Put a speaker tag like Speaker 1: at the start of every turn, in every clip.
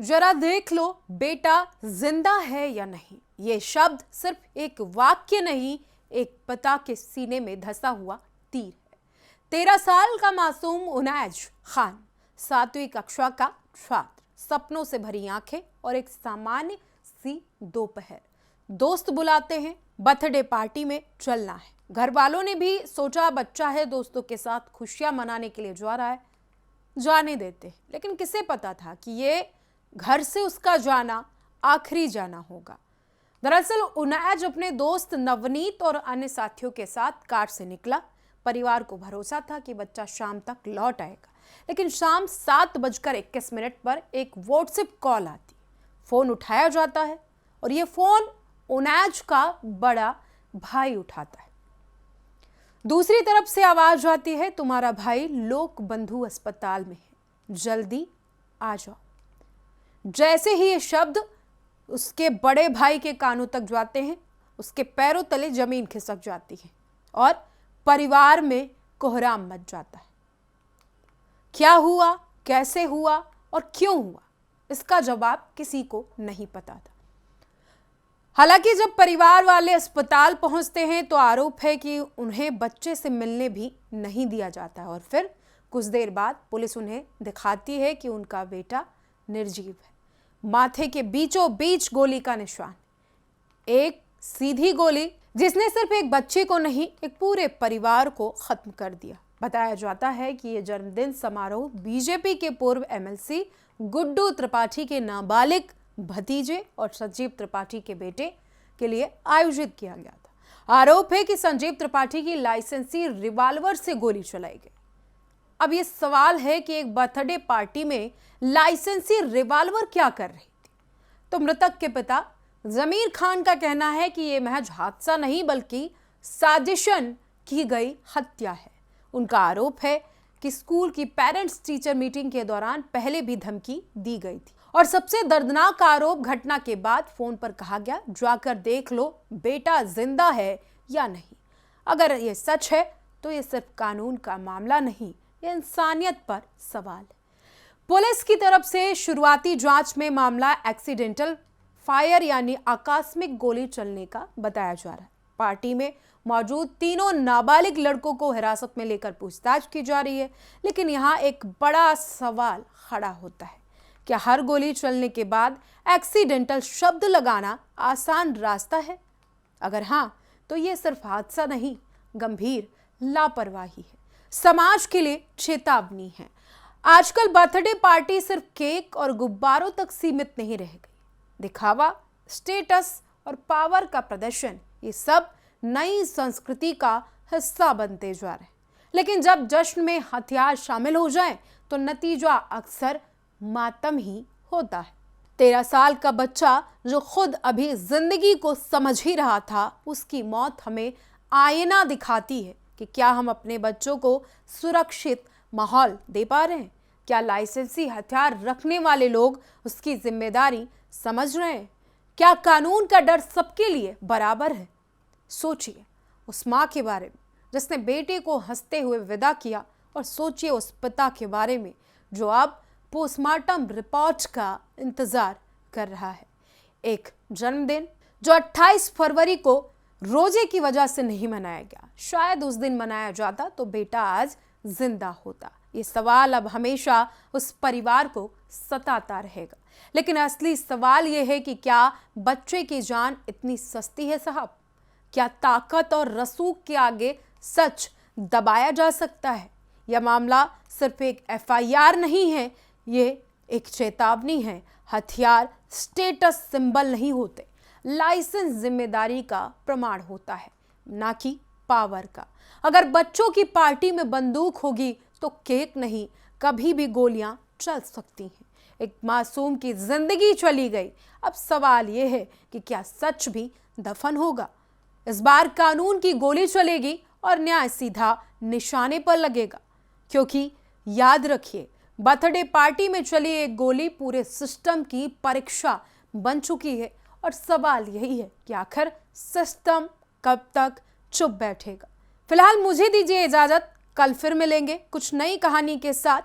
Speaker 1: जरा देख लो बेटा जिंदा है या नहीं। ये शब्द सिर्फ एक वाक्य नहीं, एक पिता के सीने में धंसा हुआ तीर है। 13 साल का मासूम उनैज खान 7वीं कक्षा का छात्र, सपनों से भरी आंखें और एक सामान्य सी दोपहर। दोस्त बुलाते हैं, बर्थडे पार्टी में चलना है। घर वालों ने भी सोचा बच्चा है, दोस्तों के साथ खुशियां मनाने के लिए जा रहा है, जाने देते। लेकिन किसे पता था कि ये घर से उसका जाना आखिरी जाना होगा। दरअसल उनैज अपने दोस्त नवनीत और अन्य साथियों के साथ कार से निकला। परिवार को भरोसा था कि बच्चा शाम तक लौट आएगा, लेकिन शाम 7:21 पर एक व्हाट्सएप कॉल आती। फोन उठाया जाता है और ये फोन उनैज का बड़ा भाई उठाता है। दूसरी तरफ से आवाज आती है, तुम्हारा भाई लोक बंधु अस्पताल में है, जल्दी आ जाओ। जैसे ही ये शब्द उसके बड़े भाई के कानों तक जाते हैं, उसके पैरों तले जमीन खिसक जाती है और परिवार में कोहराम मच जाता है। क्या हुआ, कैसे हुआ और क्यों हुआ, इसका जवाब किसी को नहीं पता था। हालांकि जब परिवार वाले अस्पताल पहुंचते हैं तो आरोप है कि उन्हें बच्चे से मिलने भी नहीं दिया जाता है और फिर कुछ देर बाद पुलिस उन्हें दिखाती है कि उनका बेटा निर्जीव है। माथे के बीचों बीच गोली का निशान, एक सीधी गोली जिसने सिर्फ एक बच्चे को नहीं, एक पूरे परिवार को खत्म कर दिया। बताया जाता है कि यह जन्मदिन समारोह बीजेपी के पूर्व एमएलसी गुड्डू त्रिपाठी के नाबालिग भतीजे और संजीव त्रिपाठी के बेटे के लिए आयोजित किया गया था। आरोप है कि संजीव त्रिपाठी की लाइसेंसी रिवॉल्वर से गोली चलाई गई। अब यह सवाल है कि एक बर्थडे पार्टी में लाइसेंसी रिवॉल्वर क्या कर रही थी। तो मृतक के पिता जमीर खान का कहना है कि यह महज हादसा नहीं बल्कि साजिशन की गई हत्या है। उनका आरोप है कि स्कूल की पेरेंट्स टीचर मीटिंग के दौरान पहले भी धमकी दी गई थी और सबसे दर्दनाक आरोप घटना के बाद फोन पर कहा गया, जाकर देख लो बेटा जिंदा है या नहीं। अगर यह सच है तो यह सिर्फ कानून का मामला नहीं, यह इंसानियत पर सवाल है। पुलिस की तरफ से शुरुआती जांच में मामला एक्सीडेंटल फायर यानी आकस्मिक गोली चलने का बताया जा रहा है। पार्टी में मौजूद तीनों नाबालिग लड़कों को हिरासत में लेकर पूछताछ की जा रही है, लेकिन यहाँ एक बड़ा सवाल खड़ा होता है, क्या हर गोली चलने के बाद एक्सीडेंटल शब्द लगाना आसान रास्ता है? अगर हाँ, तो ये सिर्फ हादसा नहीं, गंभीर लापरवाही है, समाज के लिए चेतावनी है। आजकल बर्थडे पार्टी सिर्फ केक और गुब्बारों तक सीमित नहीं रह गई। दिखावा, स्टेटस और पावर का प्रदर्शन, ये सब नई संस्कृति का हिस्सा बनते जा रहे हैं। लेकिन जब जश्न में हथियार शामिल हो जाएं, तो नतीजा अक्सर मातम ही होता है। 13 साल का बच्चा जो खुद अभी जिंदगी को समझ ही रहा था, उसकी मौत हमें आईना दिखाती है कि क्या हम अपने बच्चों को सुरक्षित माहौल दे पा रहे हैं? क्या लाइसेंसी हथियार रखने वाले लोग उसकी जिम्मेदारी समझ रहे हैं? क्या कानून का डर सबके लिए बराबर है? सोचिए उस माँ के बारे में जिसने बेटे को हंसते हुए विदा किया, और सोचिए उस पिता के बारे में जो अब पोस्टमार्टम रिपोर्ट का इंतजार कर रहा है। एक जन्मदिन जो 28 फरवरी को रोजे की वजह से नहीं मनाया गया, शायद उस दिन मनाया जाता तो बेटा आज जिंदा होता। ये सवाल अब हमेशा उस परिवार को सताता रहेगा। लेकिन असली सवाल यह है कि क्या बच्चे की जान इतनी सस्ती है साहब? क्या ताकत और रसूख के आगे सच दबाया जा सकता है? यह मामला सिर्फ एक एफआईआर नहीं है, ये एक चेतावनी है। हथियार स्टेटस सिंबल नहीं होते, लाइसेंस जिम्मेदारी का प्रमाण होता है, ना कि पावर का। अगर बच्चों की पार्टी में बंदूक होगी तो केक नहीं, कभी भी गोलियां चल सकती हैं। एक मासूम की जिंदगी चली गई। अब सवाल यह है कि क्या सच भी दफन होगा? इस बार कानून की गोली चलेगी और न्याय सीधा निशाने पर लगेगा। क्योंकि याद रखिए, बर्थडे पार्टी में चली एक गोली पूरे सिस्टम की परीक्षा बन चुकी है और सवाल यही है कि आखिर सिस्टम कब तक चुप बैठेगा। फिलहाल मुझे दीजिए इजाजत, कल फिर मिलेंगे कुछ नई कहानी के साथ।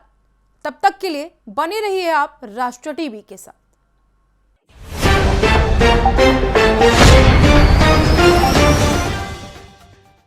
Speaker 1: तब तक के लिए बने रहिए आप राष्ट्र टीवी के साथ। है।